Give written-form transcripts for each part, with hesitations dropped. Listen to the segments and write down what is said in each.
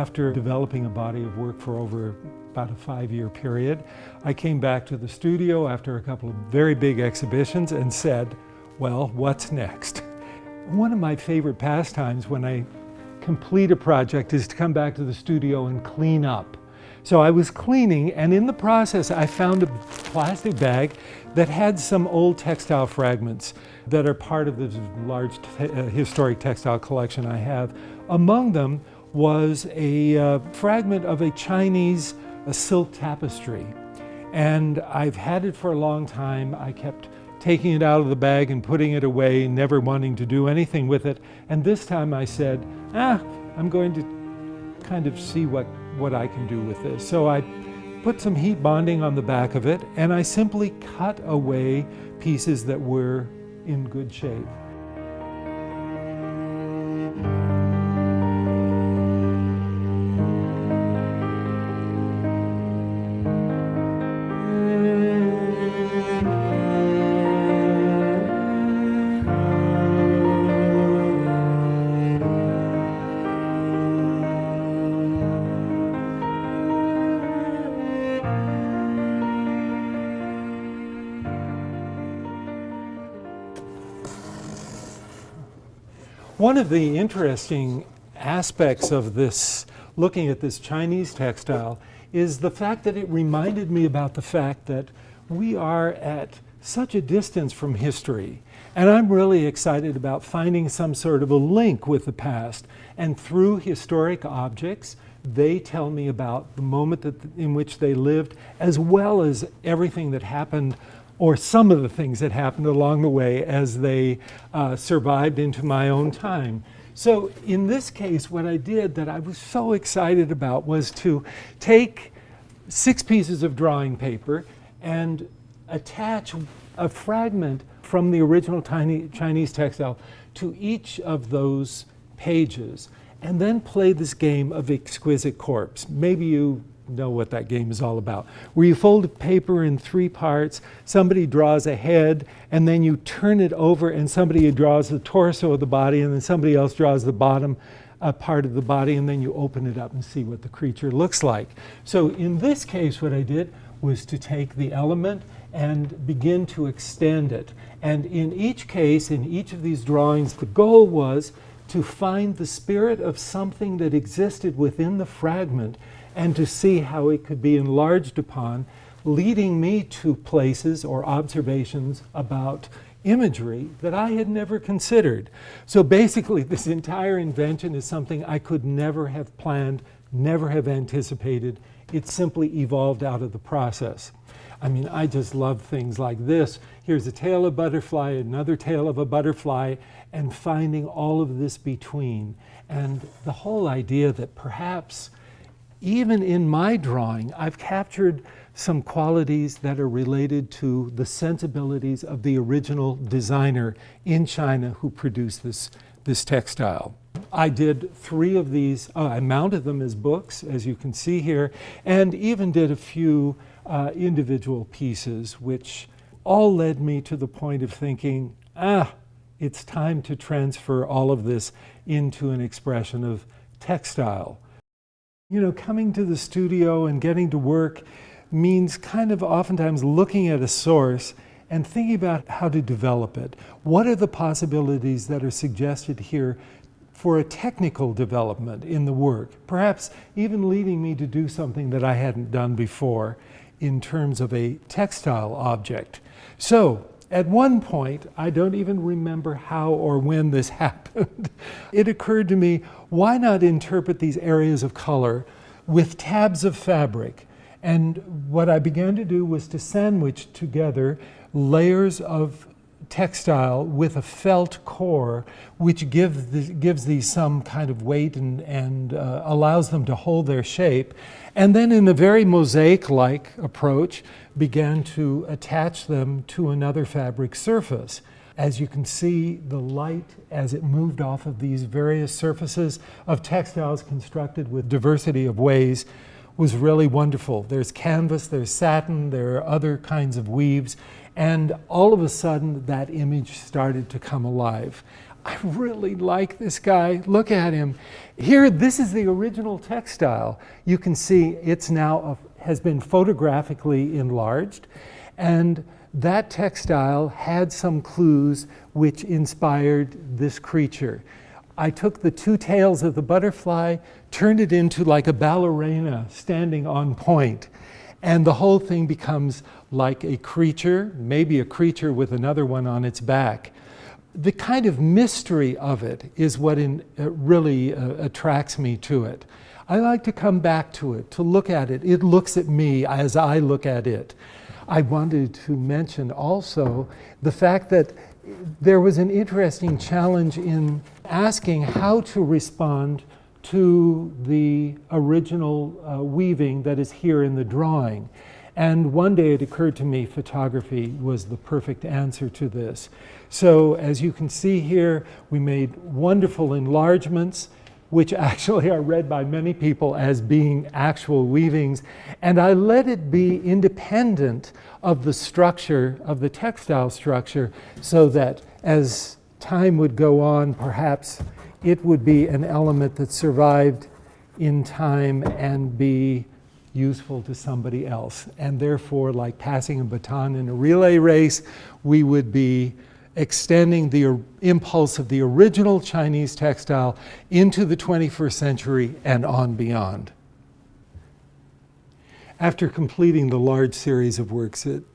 after developing a body of work for over about a 5-year period, I came back to the studio after a couple of very big exhibitions and said, well, what's next? One of my favorite pastimes when I complete a project is to come back to the studio and clean up. So I was cleaning, and in the process I found a plastic bag that had some old textile fragments that are part of this large historic textile collection I have. Among them was a fragment of a Chinese silk tapestry. And I've had it for a long time. I kept taking it out of the bag and putting it away, never wanting to do anything with it. And this time I said, I'm going to kind of see what I can do with this. So I put some heat bonding on the back of it, and I simply cut away pieces that were in good shape. One of the interesting aspects of this, looking at this Chinese textile, is the fact that it reminded me about the fact that we are at such a distance from history. And I'm really excited about finding some sort of a link with the past. And through historic objects, they tell me about the moment in which they lived, as well as everything that happened, or some of the things that happened along the way as they survived into my own time. So in this case, what I did that I was so excited about was to take 6 pieces of drawing paper and attach a fragment from the original Chinese textile to each of those pages, and then play this game of exquisite corpse. Maybe you know what that game is all about, where you fold paper in 3 parts, somebody draws a head, and then you turn it over and somebody draws the torso of the body, and then somebody else draws the bottom part of the body, and then you open it up and see what the creature looks like. So in this case, what I did was to take the element and begin to extend it. And in each case, in each of these drawings, the goal was to find the spirit of something that existed within the fragment and to see how it could be enlarged upon, leading me to places or observations about imagery that I had never considered. So basically, this entire invention is something I could never have planned, never have anticipated. It simply evolved out of the process. I mean, I just love things like this. Here's a tail of a butterfly, another tail of a butterfly, and finding all of this between. And the whole idea that perhaps even in my drawing, I've captured some qualities that are related to the sensibilities of the original designer in China who produced this textile. I did 3 of these. I mounted them as books, as you can see here, and even did a few individual pieces, which all led me to the point of thinking, it's time to transfer all of this into an expression of textile. You know, coming to the studio and getting to work means kind of oftentimes looking at a source and thinking about how to develop it. What are the possibilities that are suggested here for a technical development in the work? Perhaps even leading me to do something that I hadn't done before in terms of a textile object. So, at one point, I don't even remember how or when this happened, it occurred to me, why not interpret these areas of color with tabs of fabric? And what I began to do was to sandwich together layers of textile with a felt core, which gives these some kind of weight and allows them to hold their shape. And then in a very mosaic-like approach, began to attach them to another fabric surface. As you can see, the light, as it moved off of these various surfaces of textiles constructed with diversity of ways, was really wonderful. There's canvas, there's satin, there are other kinds of weaves, And all of a sudden, that image started to come alive. I really like this guy. Look at him. Here, this is the original textile. You can see it's now has been photographically enlarged. And that textile had some clues which inspired this creature. I took the two tails of the butterfly, turned it into like a ballerina standing on point. And the whole thing becomes like a creature, maybe a creature with another one on its back. The kind of mystery of it is what really attracts me to it. I like to come back to it, to look at it. It looks at me as I look at it. I wanted to mention also the fact that there was an interesting challenge in asking how to respond to the original weaving that is here in the drawing. And one day it occurred to me photography was the perfect answer to this. So as you can see here, we made wonderful enlargements, which actually are read by many people as being actual weavings. And I let it be independent of the structure, of the textile structure, so that as time would go on, perhaps it would be an element that survived in time and be useful to somebody else. And therefore, like passing a baton in a relay race, we would be extending the impulse of the original Chinese textile into the 21st century and on beyond. After completing the large series of works, it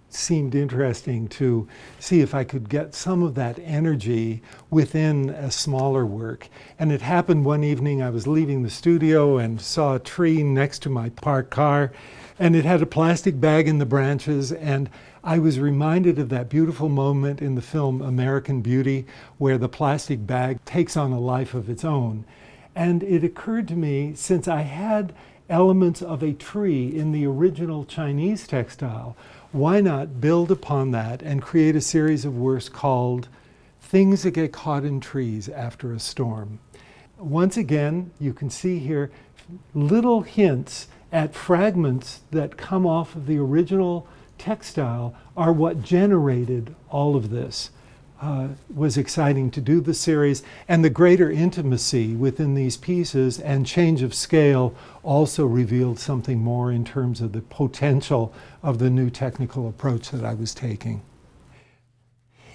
seemed interesting to see if I could get some of that energy within a smaller work. And it happened one evening. I was leaving the studio and saw a tree next to my parked car, and it had a plastic bag in the branches, and I was reminded of that beautiful moment in the film American Beauty where the plastic bag takes on a life of its own. And it occurred to me, since I had elements of a tree in the original Chinese textile, why not build upon that and create a series of works called Things That Get Caught in Trees After a Storm. Once again, you can see here little hints at fragments that come off of the original textile are what generated all of this. Was exciting to do the series, and the greater intimacy within these pieces and change of scale also revealed something more in terms of the potential of the new technical approach that I was taking.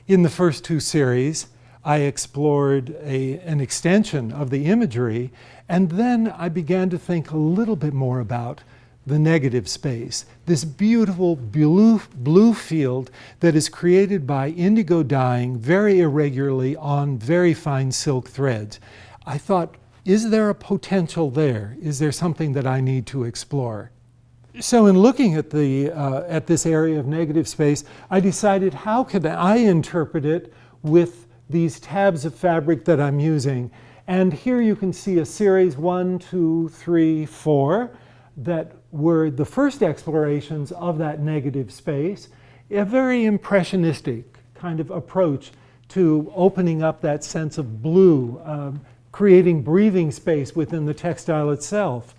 In the first two series, I explored an extension of the imagery, and then I began to think a little bit more about the negative space, this beautiful blue field that is created by indigo dyeing very irregularly on very fine silk threads. I thought, is there a potential there? Is there something that I need to explore? So in looking at this area of negative space, I decided, how could I interpret it with these tabs of fabric that I'm using? And here you can see a series 1, 2, 3, 4 that were the first explorations of that negative space, a very impressionistic kind of approach to opening up that sense of blue, creating breathing space within the textile itself.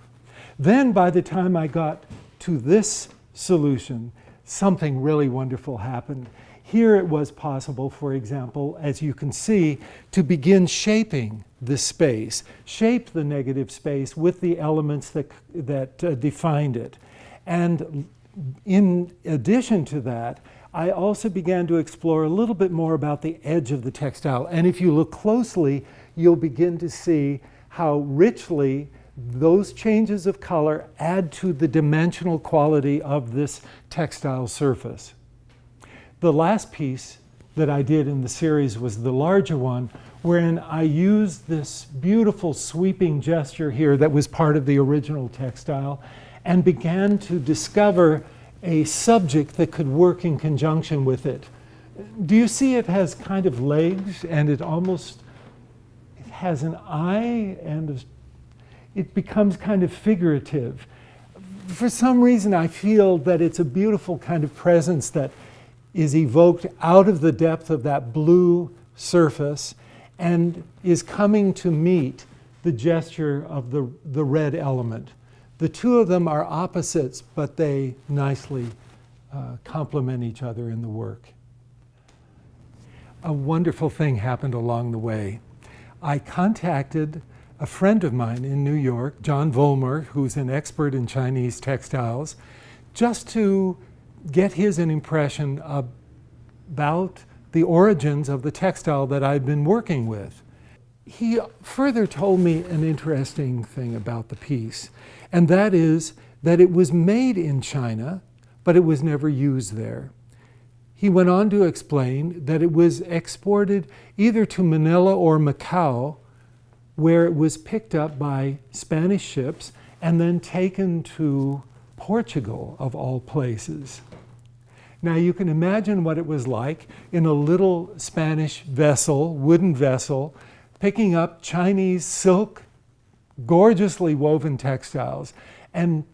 Then by the time I got to this solution, something really wonderful happened. Here it was possible, for example, as you can see, to begin shaping this space, shape the negative space with the elements that defined it. And in addition to that, I also began to explore a little bit more about the edge of the textile. And if you look closely, you'll begin to see how richly those changes of color add to the dimensional quality of this textile surface. The last piece that I did in the series was the larger one, wherein I used this beautiful sweeping gesture here that was part of the original textile and began to discover a subject that could work in conjunction with it. Do you see it has kind of legs, and it has an eye, and it becomes kind of figurative. For some reason, I feel that it's a beautiful kind of presence that is evoked out of the depth of that blue surface and is coming to meet the gesture of the red element. The two of them are opposites, but they nicely complement each other in the work. A wonderful thing happened along the way. I contacted a friend of mine in New York, John Vollmer, who's an expert in Chinese textiles, just to get his impression about the origins of the textile that I'd been working with. He further told me an interesting thing about the piece, and that is that it was made in China, but it was never used there. He went on to explain that it was exported either to Manila or Macau, where it was picked up by Spanish ships and then taken to Portugal, of all places. Now you can imagine what it was like in a little Spanish vessel, wooden vessel, picking up Chinese silk, gorgeously woven textiles, and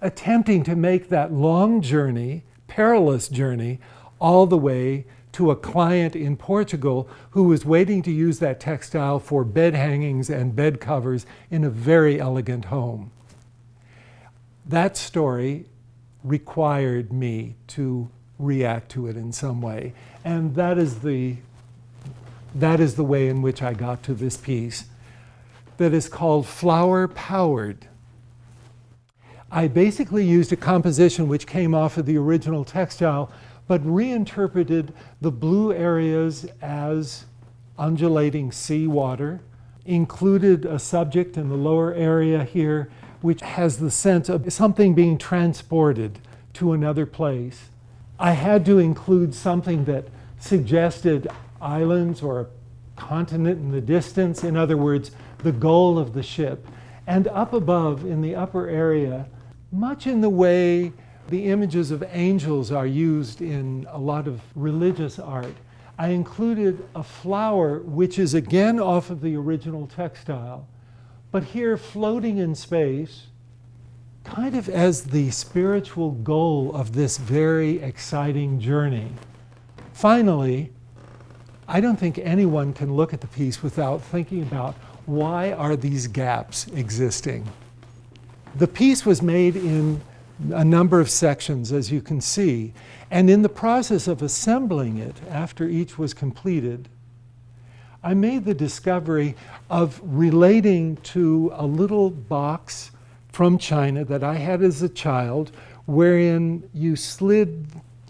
attempting to make that long journey, perilous journey, all the way to a client in Portugal who was waiting to use that textile for bed hangings and bed covers in a very elegant home. That story required me to react to it in some way, and that is the way in which I got to this piece that is called Flower Powered. I basically used a composition which came off of the original textile, but reinterpreted the blue areas as undulating seawater, included a subject in the lower area here which has the sense of something being transported to another place. I had to include something that suggested islands or a continent in the distance, in other words, the goal of the ship. And up above in the upper area, much in the way the images of angels are used in a lot of religious art, I included a flower which is again off of the original textile, but here floating in space, kind of as the spiritual goal of this very exciting journey. Finally, I don't think anyone can look at the piece without thinking about why are these gaps existing. The piece was made in a number of sections, as you can see, and in the process of assembling it after each was completed, I made the discovery of relating to a little box from China that I had as a child, wherein you slid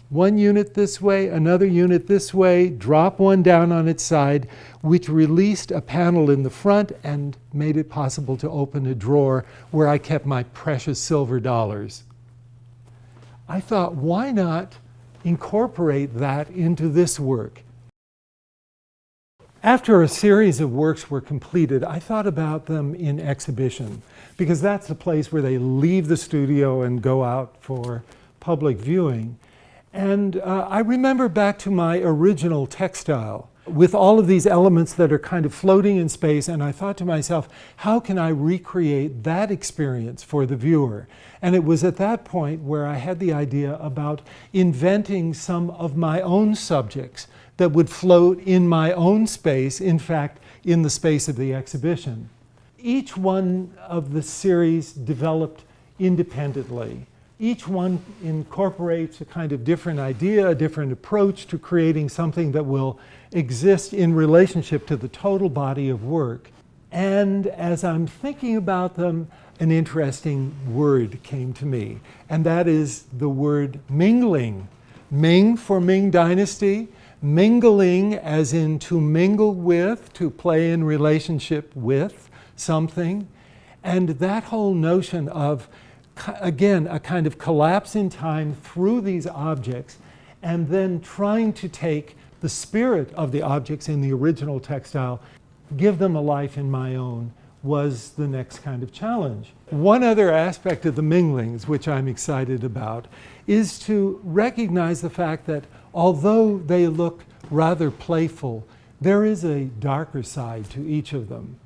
one unit this way, another unit this way, drop one down on its side, which released a panel in the front and made it possible to open a drawer where I kept my precious silver dollars. I thought, why not incorporate that into this work? After a series of works were completed, I thought about them in exhibition, because that's the place where they leave the studio and go out for public viewing. And I remember back to my original textile with all of these elements that are kind of floating in space, and I thought to myself, how can I recreate that experience for the viewer? And it was at that point where I had the idea about inventing some of my own subjects that would float in my own space, in fact, in the space of the exhibition. Each one of the series developed independently. Each one incorporates a kind of different idea, a different approach to creating something that will exist in relationship to the total body of work. And as I'm thinking about them, an interesting word came to me, and that is the word mingling. Ming for Ming Dynasty, mingling as in to mingle with, to play in relationship with something. And that whole notion of, again, a kind of collapse in time through these objects, and then trying to take the spirit of the objects in the original textile, give them a life in my own, was the next kind of challenge. One other aspect of the Minglings, which I'm excited about, is to recognize the fact that although they look rather playful, there is a darker side to each of them.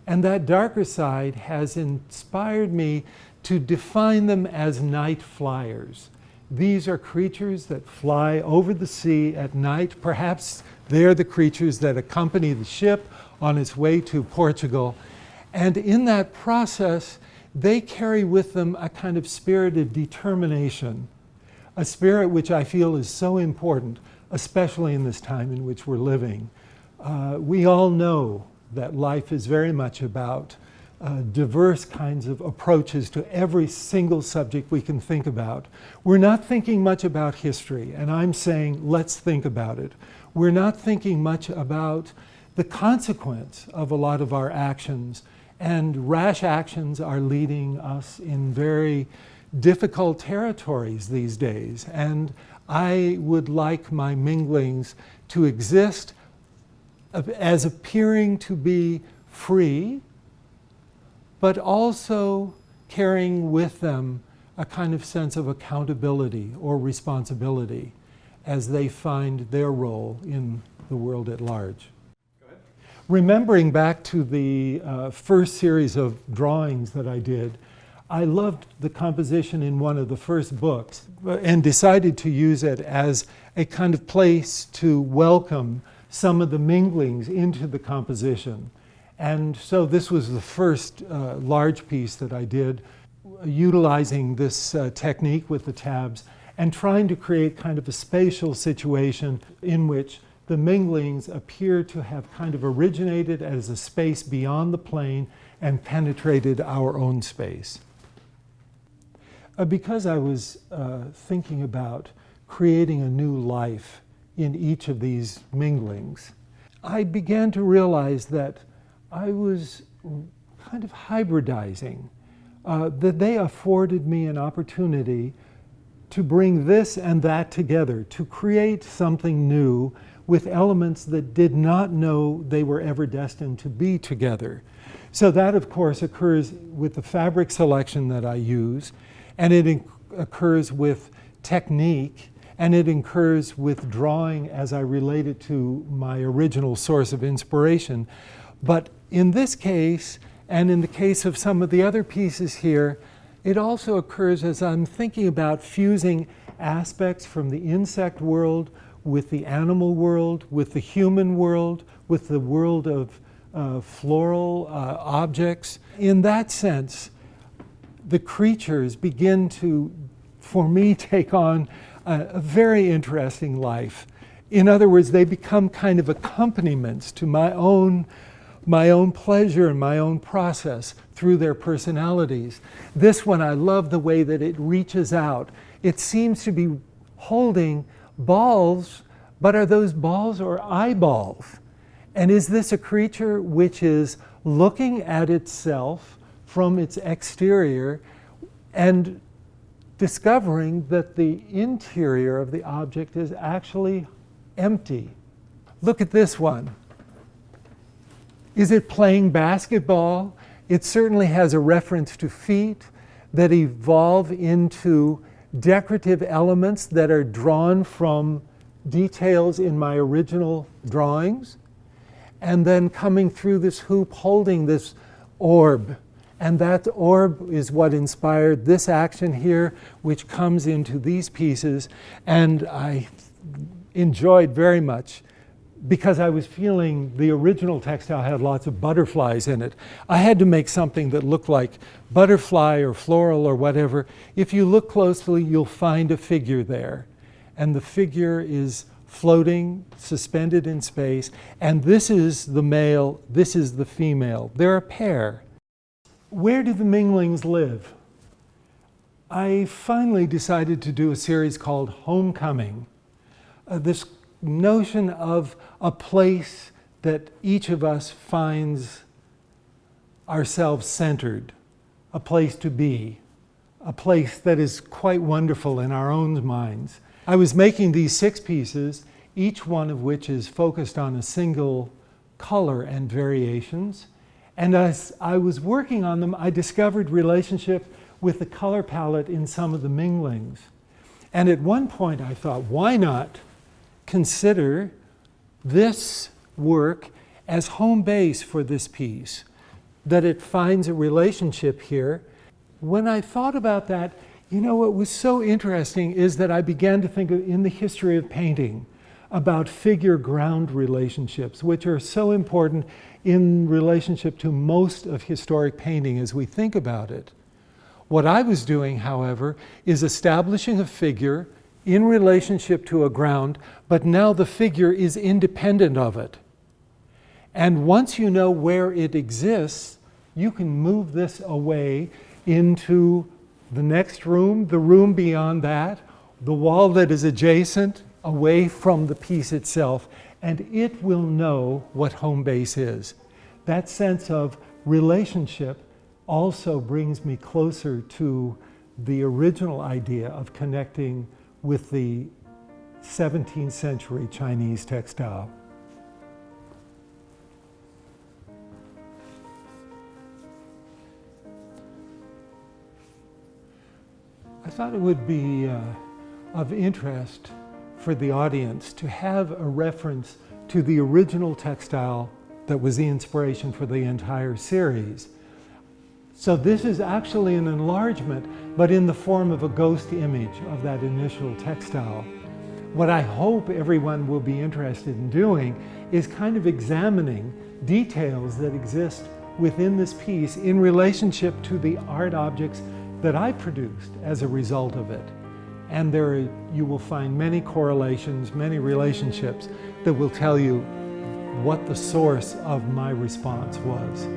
And that darker side has inspired me to define them as night flyers. These are creatures that fly over the sea at night. Perhaps they're the creatures that accompany the ship on its way to Portugal. And in that process, they carry with them a kind of spirit of determination, a spirit which I feel is so important, especially in this time in which we're living. We all know that life is very much about diverse kinds of approaches to every single subject we can think about. We're not thinking much about history, and I'm saying let's think about it. We're not thinking much about the consequence of a lot of our actions, and rash actions are leading us in very difficult territories these days. And I would like my Minglings to exist as appearing to be free, but also carrying with them a kind of sense of accountability or responsibility as they find their role in the world at large. Go ahead. Remembering back to the first series of drawings that I did, I loved the composition in one of the first books and decided to use it as a kind of place to welcome some of the Minglings into the composition. And so this was the first large piece that I did, utilizing this technique with the tabs and trying to create kind of a spatial situation in which the Minglings appear to have kind of originated as a space beyond the plane and penetrated our own space. Because I was thinking about creating a new life in each of these Minglings, I began to realize that I was kind of hybridizing, that they afforded me an opportunity to bring this and that together, to create something new with elements that did not know they were ever destined to be together. So that, of course, occurs with the fabric selection that I use, and it occurs with technique, and it occurs with drawing as I relate it to my original source of inspiration. But in this case, and in the case of some of the other pieces here, it also occurs as I'm thinking about fusing aspects from the insect world with the animal world, with the human world, with the world of floral objects. In that sense, the creatures begin to, for me, take on a very interesting life. In other words, they become kind of accompaniments to my own pleasure and my own process through their personalities. This one, I love the way that it reaches out. It seems to be holding balls, but are those balls or eyeballs? And is this a creature which is looking at itself from its exterior and discovering that the interior of the object is actually empty? Look at this one. Is it playing basketball? It certainly has a reference to feet that evolve into decorative elements that are drawn from details in my original drawings, and then coming through this hoop holding this orb. And that orb is what inspired this action here, which comes into these pieces. And I enjoyed very much, because I was feeling the original textile had lots of butterflies in it. I had to make something that looked like butterfly or floral or whatever. If you look closely, you'll find a figure there. And the figure is floating, suspended in space. And this is the male, this is the female. They're a pair. Where do the Minglings live? I finally decided to do a series called Homecoming. This notion of a place that each of us finds ourselves centered, a place to be, a place that is quite wonderful in our own minds. I was making these 6 pieces, each one of which is focused on a single color and variations. And as I was working on them, I discovered relationship with the color palette in some of the Minglings. And at one point I thought, why not consider this work as home base for this piece, that it finds a relationship here. When I thought about that, you know, what was so interesting is that I began to think in the history of painting about figure-ground relationships, which are so important in relationship to most of historic painting as we think about it. What I was doing, however, is establishing a figure in relationship to a ground, but now the figure is independent of it. And once you know where it exists, you can move this away into the next room, the room beyond that, the wall that is adjacent, away from the piece itself, and it will know what home base is. That sense of relationship also brings me closer to the original idea of connecting with the 17th century Chinese textile. I thought it would be of interest for the audience to have a reference to the original textile that was the inspiration for the entire series. So this is actually an enlargement, but in the form of a ghost image of that initial textile. What I hope everyone will be interested in doing is kind of examining details that exist within this piece in relationship to the art objects that I produced as a result of it. And you will find many correlations, many relationships that will tell you what the source of my response was.